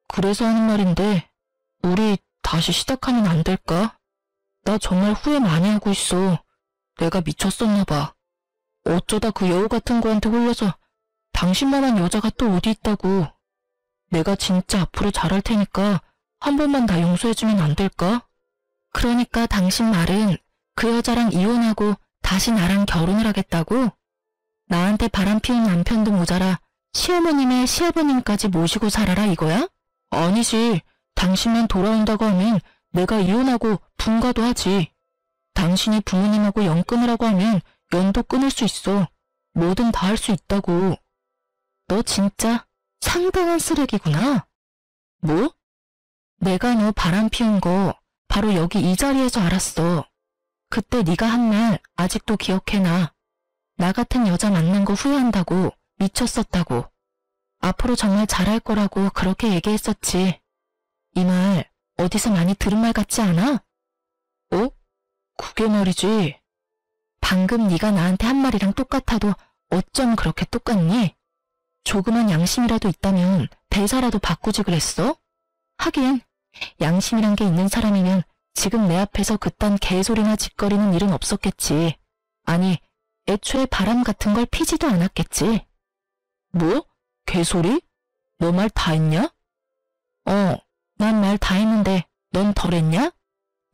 그래서 하는 말인데 우리 다시 시작하면 안 될까? 나 정말 후회 많이 하고 있어. 내가 미쳤었나 봐. 어쩌다 그 여우 같은 거한테 홀려서 당신만한 여자가 또 어디 있다고. 내가 진짜 앞으로 잘할 테니까 한 번만 나 용서해주면 안 될까? 그러니까 당신 말은 그 여자랑 이혼하고 다시 나랑 결혼을 하겠다고? 나한테 바람 피운 남편도 모자라 시어머님의 시아버님까지 모시고 살아라 이거야? 아니지. 당신만 돌아온다고 하면 내가 이혼하고 분가도 하지. 당신이 부모님하고 연 끊으라고 하면 연도 끊을 수 있어. 뭐든 다 할 수 있다고. 너 진짜 상당한 쓰레기구나. 뭐? 내가 너 바람 피운 거 바로 여기 이 자리에서 알았어. 그때 네가 한 말 아직도 기억해놔. 나 같은 여자 만난 거 후회한다고, 미쳤었다고. 앞으로 정말 잘할 거라고 그렇게 얘기했었지. 이 말 어디서 많이 들은 말 같지 않아? 어? 그게 말이지. 방금 네가 나한테 한 말이랑 똑같아도 어쩜 그렇게 똑같니? 조그만 양심이라도 있다면 대사라도 바꾸지 그랬어? 하긴 양심이란 게 있는 사람이면 지금 내 앞에서 그딴 개소리나 짓거리는 일은 없었겠지. 아니, 애초에 바람 같은 걸 피지도 않았겠지. 뭐? 개소리? 너 말 다 했냐? 난 말 다 했는데 넌 덜 했냐?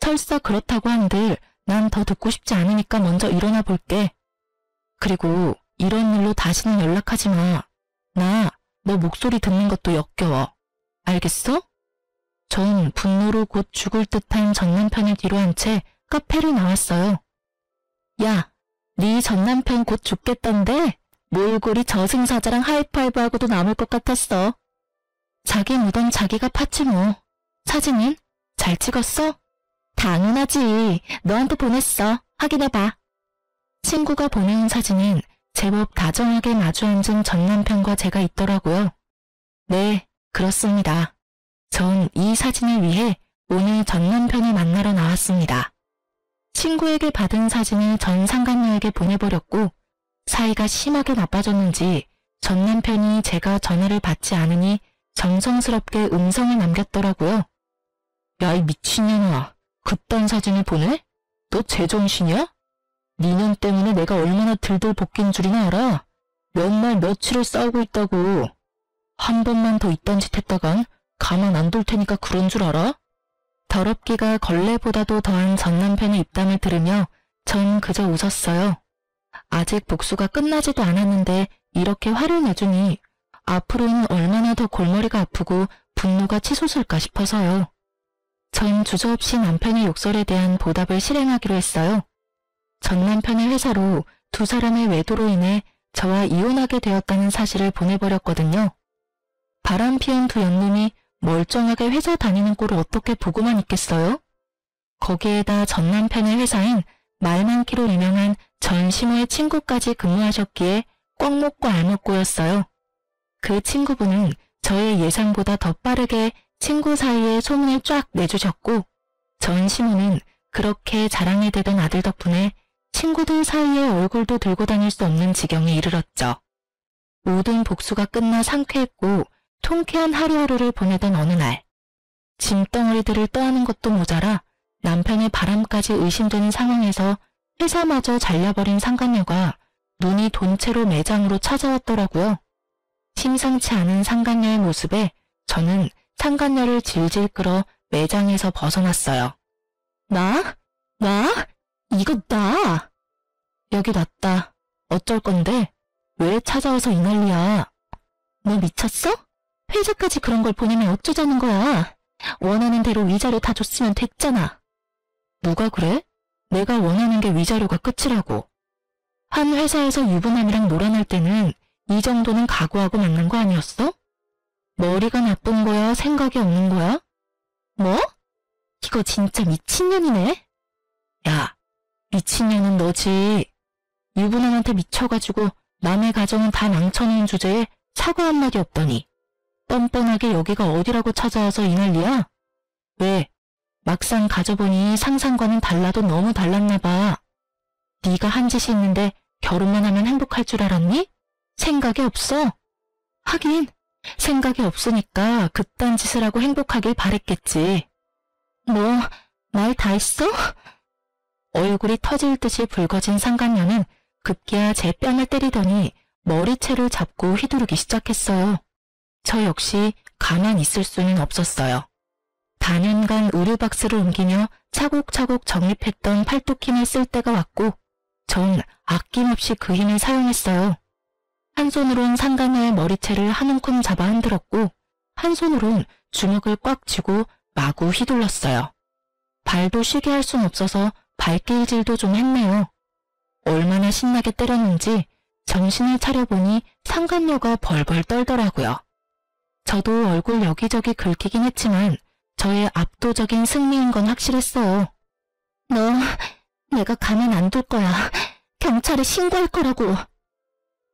설사 그렇다고 한들 난 더 듣고 싶지 않으니까 먼저 일어나 볼게. 그리고 이런 일로 다시는 연락하지 마. 나 너 목소리 듣는 것도 역겨워. 알겠어? 전 분노로 곧 죽을 듯한 전 남편을 뒤로 한 채 카페를 나왔어요. 야, 네 전 남편 곧 죽겠던데 몰골이 저승사자랑 하이파이브하고도 남을 것 같았어. 자기 무덤 자기가 팠지 뭐. 사진은? 잘 찍었어? 당연하지. 너한테 보냈어. 확인해봐. 친구가 보내온 사진은 제법 다정하게 마주 앉은 전 남편과 제가 있더라고요. 네, 그렇습니다. 전 이 사진을 위해 오늘 전 남편을 만나러 나왔습니다. 친구에게 받은 사진을 전 상간녀에게 보내버렸고 사이가 심하게 나빠졌는지 전 남편이 제가 전화를 받지 않으니 정성스럽게 음성을 남겼더라고요. 야, 이 미친년아, 그딴 사진을 보내? 너 제정신이야? 니년 때문에 내가 얼마나 들들 볶인 줄이나 알아? 몇 날 며칠을 싸우고 있다고. 한 번만 더 이딴 짓 했다간 가만 안 둘 테니까 그런 줄 알아? 더럽기가 걸레보다도 더한 전 남편의 입담을 들으며 전 그저 웃었어요. 아직 복수가 끝나지도 않았는데 이렇게 화를 내주니 앞으로는 얼마나 더 골머리가 아프고 분노가 치솟을까 싶어서요. 전 주저없이 남편의 욕설에 대한 보답을 실행하기로 했어요. 전 남편의 회사로 두 사람의 외도로 인해 저와 이혼하게 되었다는 사실을 보내버렸거든요. 바람 피운 두 연놈이 멀쩡하게 회사 다니는 꼴을 어떻게 보고만 있겠어요? 거기에다 전 남편의 회사인 말 많기로 유명한 전시모의 친구까지 근무하셨기에 꽉 먹고 알 먹고였어요. 그 친구분은 저의 예상보다 더 빠르게 친구 사이에 소문을 쫙 내주셨고 전시모는 그렇게 자랑이 되던 아들 덕분에 친구들 사이에 얼굴도 들고 다닐 수 없는 지경에 이르렀죠. 모든 복수가 끝나 상쾌했고 통쾌한 하루하루를 보내던 어느 날 짐덩어리들을 떠안은 것도 모자라 남편의 바람까지 의심되는 상황에서 회사마저 잘려버린 상간녀가 눈이 돈 채로 매장으로 찾아왔더라고요. 심상치 않은 상간녀의 모습에 저는 상간녀를 질질 끌어 매장에서 벗어났어요. 나? 이거 나! 여기 놨다. 어쩔 건데? 왜 찾아와서 이 난리야? 너 미쳤어? 회사까지 그런 걸 보내면 어쩌자는 거야? 원하는 대로 위자료 다 줬으면 됐잖아. 누가 그래? 내가 원하는 게 위자료가 끝이라고. 한 회사에서 유부남이랑 놀아날 때는 이 정도는 각오하고 만난 거 아니었어? 머리가 나쁜 거야? 생각이 없는 거야? 뭐? 이거 진짜 미친년이네? 야, 미친년은 너지. 유부남한테 미쳐가지고 남의 가정은 다 망쳐놓은 주제에 사과 한마디 없더니 뻔뻔하게 여기가 어디라고 찾아와서 이 난리야? 왜? 막상 가져보니 상상과는 달라도 너무 달랐나 봐. 네가 한 짓이 있는데 결혼만 하면 행복할 줄 알았니? 생각이 없어. 하긴 생각이 없으니까 그딴 짓을 하고 행복하길 바랬겠지. 뭐 말 다 했어? 얼굴이 터질 듯이 붉어진 상간녀는 급기야 제 뺨을 때리더니 머리채를 잡고 휘두르기 시작했어요. 저 역시 가만히 있을 수는 없었어요. 단연간 의류박스를 옮기며 차곡차곡 정립했던 팔뚝 힘을 쓸 때가 왔고 전 아낌없이 그 힘을 사용했어요. 한 손으론 상간녀의 머리채를 한 움큼 잡아 흔들었고 한 손으론 주먹을 꽉 쥐고 마구 휘둘렀어요. 발도 쉬게 할 순 없어서 발길질도 좀 했네요. 얼마나 신나게 때렸는지 정신을 차려보니 상간녀가 벌벌 떨더라고요. 저도 얼굴 여기저기 긁히긴 했지만 저의 압도적인 승리인 건 확실했어요. 너 내가 가만 안 둘 거야. 경찰에 신고할 거라고.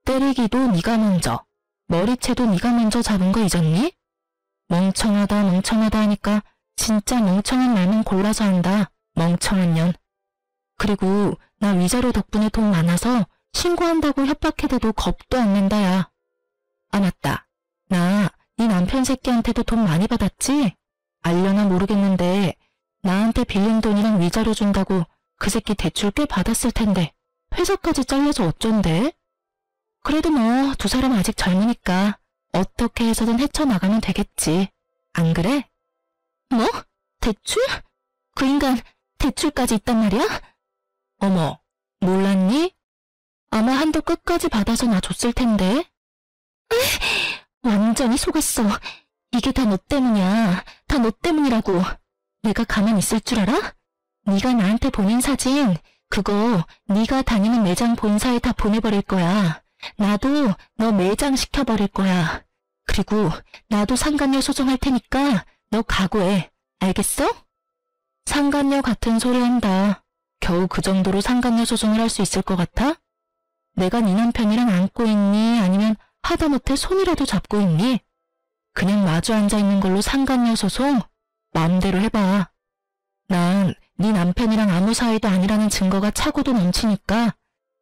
때리기도 네가 먼저, 머리채도 네가 먼저 잡은 거 잊었니? 멍청하다 하니까 진짜 멍청한 말만 골라서 한다. 멍청한 년. 그리고 나 위자료 덕분에 돈 많아서 신고한다고 협박해대도 겁도 안 낸다 야. 아 맞다. 나 네 남편 새끼한테도 돈 많이 받았지? 알려나 모르겠는데 나한테 빌린 돈이랑 위자료 준다고 그 새끼 대출 꽤 받았을 텐데 회사까지 잘려서 어쩐데? 그래도 뭐 두 사람 아직 젊으니까 어떻게 해서든 헤쳐나가면 되겠지. 안 그래? 뭐? 대출? 그 인간 대출까지 있단 말이야? 어머, 몰랐니? 아마 한도 끝까지 받아서 나 줬을 텐데. 완전히 속았어. 이게 다 너 때문이야. 다 너 때문이라고. 내가 가만히 있을 줄 알아? 네가 나한테 보낸 사진, 그거 네가 다니는 매장 본사에 다 보내버릴 거야. 나도 너 매장 시켜버릴 거야. 그리고 나도 상간녀 소송할 테니까 너 각오해. 알겠어? 상간녀 같은 소리 한다. 겨우 그 정도로 상간녀 소송을 할 수 있을 것 같아? 내가 네 남편이랑 안고 있니? 아니면 하다못해 손이라도 잡고 있니? 그냥 마주 앉아있는 걸로 상간녀 소송? 마음대로 해봐. 난 네 남편이랑 아무 사이도 아니라는 증거가 차고도 넘치니까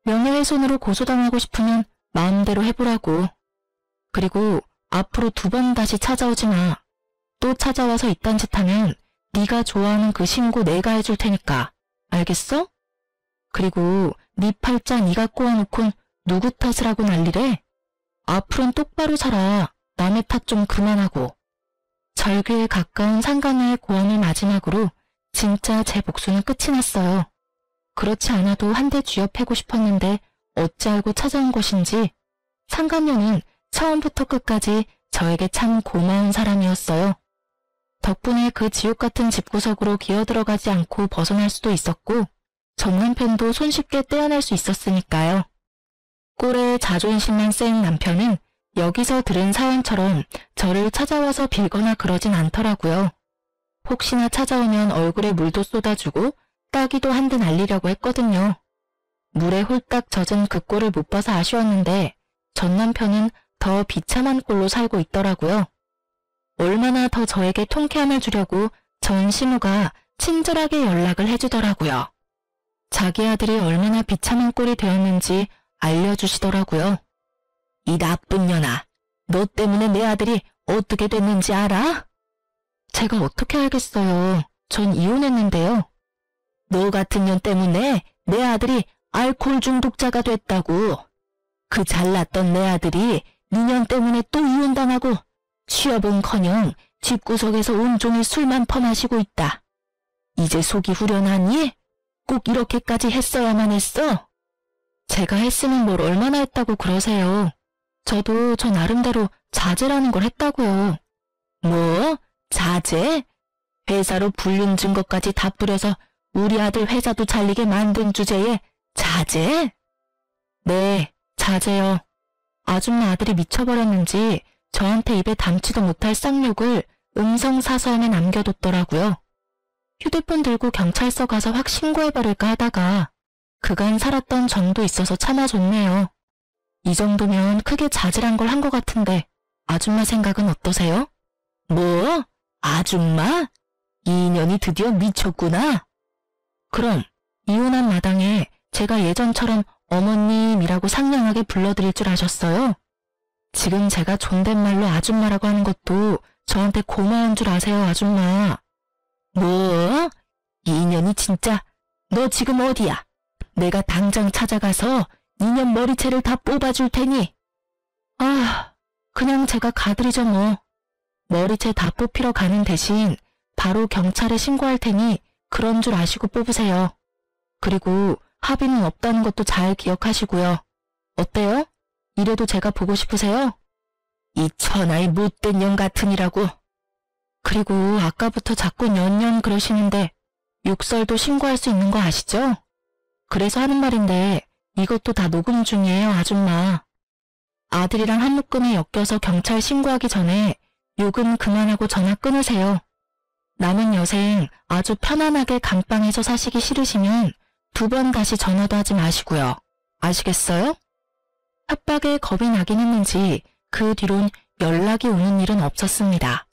명예훼손으로 고소당하고 싶으면 마음대로 해보라고. 그리고 앞으로 2번 다시 찾아오지 마. 또 찾아와서 이딴 짓 하면 네가 좋아하는 그 신고 내가 해줄 테니까. 알겠어? 그리고 네 팔자 네가 꼬아놓곤 누구 탓을 하고 난리래? 앞으로는 똑바로 살아. 남의 탓 좀 그만하고. 절규에 가까운 상간녀의 고함을 마지막으로 진짜 제 복수는 끝이 났어요. 그렇지 않아도 한 대 쥐어 패고 싶었는데 어찌 알고 찾아온 것인지 상간녀는 처음부터 끝까지 저에게 참 고마운 사람이었어요. 덕분에 그 지옥 같은 집구석으로 기어들어가지 않고 벗어날 수도 있었고 전 남편도 손쉽게 떼어낼 수 있었으니까요. 꼴에 자존심만 센 남편은 여기서 들은 사연처럼 저를 찾아와서 빌거나 그러진 않더라고요. 혹시나 찾아오면 얼굴에 물도 쏟아주고 따기도 한 대 날리려고 했거든요. 물에 홀딱 젖은 그 꼴을 못 봐서 아쉬웠는데 전 남편은 더 비참한 꼴로 살고 있더라고요. 얼마나 더 저에게 통쾌함을 주려고 전 시무가 친절하게 연락을 해주더라고요. 자기 아들이 얼마나 비참한 꼴이 되었는지 알려주시더라고요. 이 나쁜 년아, 너 때문에 내 아들이 어떻게 됐는지 알아? 제가 어떻게 알겠어요. 전 이혼했는데요. 너 같은 년 때문에 내 아들이 알코올 중독자가 됐다고. 그 잘났던 내 아들이 네 년 때문에 또 이혼당하고 취업은커녕 집구석에서 온종일 술만 퍼마시고 있다. 이제 속이 후련하니? 꼭 이렇게까지 했어야만 했어? 제가 했으면 뭘 얼마나 했다고 그러세요. 저도 저 나름대로 자제라는 걸 했다고요. 뭐? 자제? 회사로 불륜 증거까지 다 뿌려서 우리 아들 회사도 잘리게 만든 주제에 자제? 네, 자제요. 아줌마 아들이 미쳐버렸는지 저한테 입에 담지도 못할 쌍욕을 음성사서함에 남겨뒀더라고요. 휴대폰 들고 경찰서 가서 확 신고해버릴까 하다가 그간 살았던 정도 있어서 참아줬네요. 이 정도면 크게 자질한 걸 한 것 같은데 아줌마 생각은 어떠세요? 뭐? 아줌마? 이 인연이 드디어 미쳤구나. 그럼 이혼한 마당에 제가 예전처럼 어머님이라고 상냥하게 불러드릴 줄 아셨어요? 지금 제가 존댓말로 아줌마라고 하는 것도 저한테 고마운 줄 아세요, 아줌마. 뭐? 이 인연이 진짜. 너 지금 어디야? 내가 당장 찾아가서 이년 머리채를 다 뽑아줄 테니. 아, 그냥 제가 가드리죠 뭐. 머리채 다 뽑히러 가는 대신 바로 경찰에 신고할 테니 그런 줄 아시고 뽑으세요. 그리고 합의는 없다는 것도 잘 기억하시고요. 어때요? 이래도 제가 보고 싶으세요? 이 천하의 못된 년 같으니라고. 그리고 아까부터 자꾸 년년 그러시는데 욕설도 신고할 수 있는 거 아시죠? 그래서 하는 말인데 이것도 다 녹음 중이에요, 아줌마. 아들이랑 한 묶음에 엮여서 경찰 신고하기 전에 욕은 그만하고 전화 끊으세요. 남은 여생 아주 편안하게 감방에서 사시기 싫으시면 2번 다시 전화도 하지 마시고요. 아시겠어요? 협박에 겁이 나긴 했는지 그 뒤론 연락이 오는 일은 없었습니다.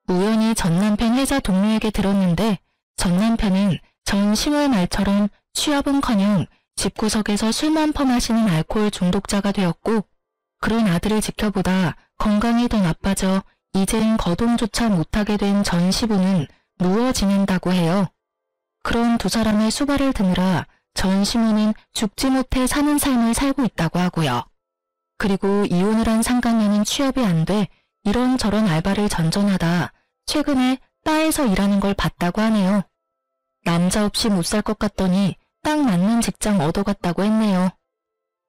우연히 전 남편 회사 동료에게 들었는데 전 남편은 전 10월 말처럼 취업은커녕 집구석에서 술만 퍼마시는 알코올 중독자가 되었고 그런 아들을 지켜보다 건강이 더 나빠져 이젠 거동조차 못하게 된 전 시부는 누워 지낸다고 해요. 그런 두 사람의 수발을 드느라 전 시부는 죽지 못해 사는 삶을 살고 있다고 하고요. 그리고 이혼을 한 상간녀는 취업이 안 돼 이런저런 알바를 전전하다 최근에 바에서 일하는 걸 봤다고 하네요. 남자 없이 못 살 것 같더니 딱 맞는 직장 얻어갔다고 했네요.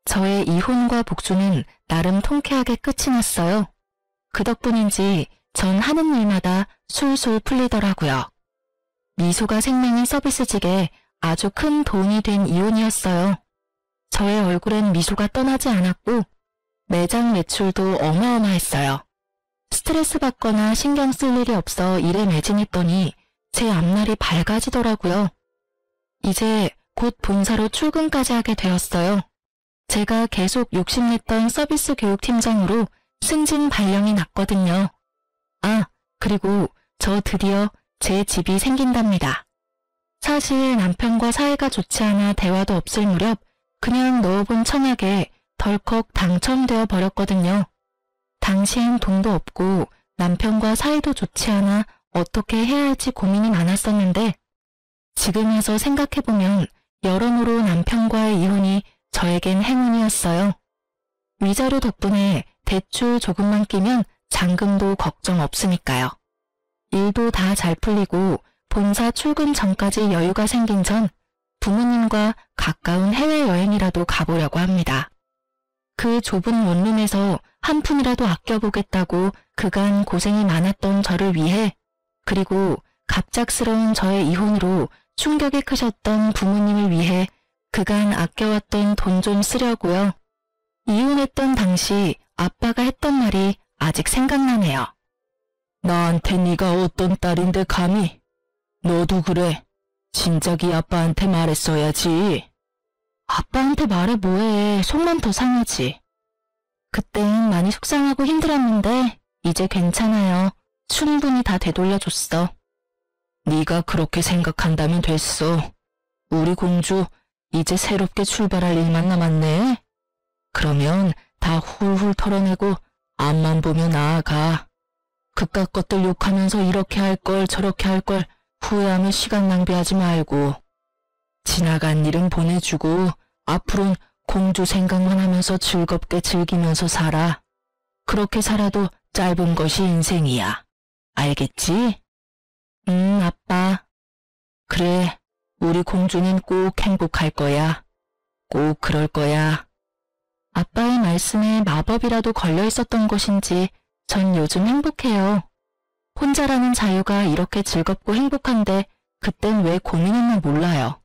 저의 이혼과 복수는 나름 통쾌하게 끝이 났어요. 그 덕분인지 전 하는 일마다 술술 풀리더라고요. 미소가 생명인 서비스직에 아주 큰 도움이 된 이혼이었어요. 저의 얼굴엔 미소가 떠나지 않았고 매장 매출도 어마어마했어요. 스트레스 받거나 신경 쓸 일이 없어 일에 매진했더니 제 앞날이 밝아지더라고요. 이제 곧 본사로 출근까지 하게 되었어요. 제가 계속 욕심냈던 서비스 교육팀장으로 승진 발령이 났거든요. 아, 그리고 저 드디어 제 집이 생긴답니다. 사실 남편과 사이가 좋지 않아 대화도 없을 무렵 그냥 넣어본 청약에 덜컥 당첨되어 버렸거든요. 당시엔 돈도 없고 남편과 사이도 좋지 않아 어떻게 해야 할지 고민이 많았었는데 지금 와서 생각해보면 여러모로 남편과의 이혼이 저에겐 행운이었어요. 위자료 덕분에 대출 조금만 끼면 잔금도 걱정 없으니까요. 일도 다 잘 풀리고 본사 출근 전까지 여유가 생긴 전 부모님과 가까운 해외여행이라도 가보려고 합니다. 그 좁은 원룸에서 한 푼이라도 아껴보겠다고 그간 고생이 많았던 저를 위해 그리고 갑작스러운 저의 이혼으로 충격이 크셨던 부모님을 위해 그간 아껴왔던 돈 좀 쓰려고요. 이혼했던 당시 아빠가 했던 말이 아직 생각나네요. 나한테 네가 어떤 딸인데 감히? 너도 그래. 진작이 아빠한테 말했어야지. 아빠한테 말해 뭐해. 속만 더 상하지. 그땐 많이 속상하고 힘들었는데 이제 괜찮아요. 충분히 다 되돌려줬어. 네가 그렇게 생각한다면 됐어. 우리 공주 이제 새롭게 출발할 일만 남았네. 그러면 다 훌훌 털어내고 앞만 보며 나아가. 그깟 것들 욕하면서 이렇게 할 걸 저렇게 할 걸 후회하며 시간 낭비하지 말고 지나간 일은 보내주고 앞으론 공주 생각만 하면서 즐겁게 즐기면서 살아. 그렇게 살아도 짧은 것이 인생이야. 알겠지? 아빠. 그래, 우리 공주는 꼭 행복할 거야. 꼭 그럴 거야. 아빠의 말씀에 마법이라도 걸려 있었던 것인지 전 요즘 행복해요. 혼자라는 자유가 이렇게 즐겁고 행복한데 그땐 왜 고민했나 몰라요.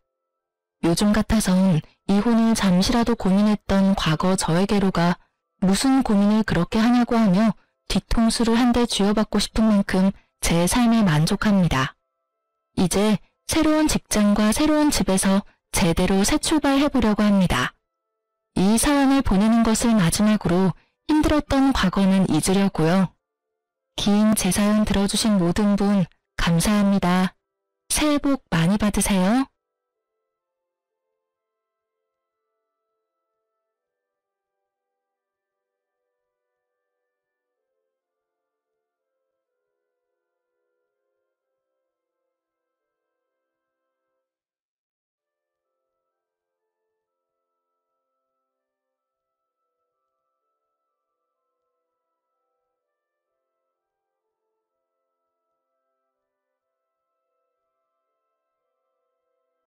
요즘 같아선 이혼을 잠시라도 고민했던 과거 저에게로가 무슨 고민을 그렇게 하냐고 하며 뒤통수를 한 대 쥐어받고 싶은 만큼 제 삶에 만족합니다. 이제 새로운 직장과 새로운 집에서 제대로 새 출발해보려고 합니다. 이 사연을 보내는 것을 마지막으로 힘들었던 과거는 잊으려고요. 긴 제 사연 들어주신 모든 분 감사합니다. 새해 복 많이 받으세요.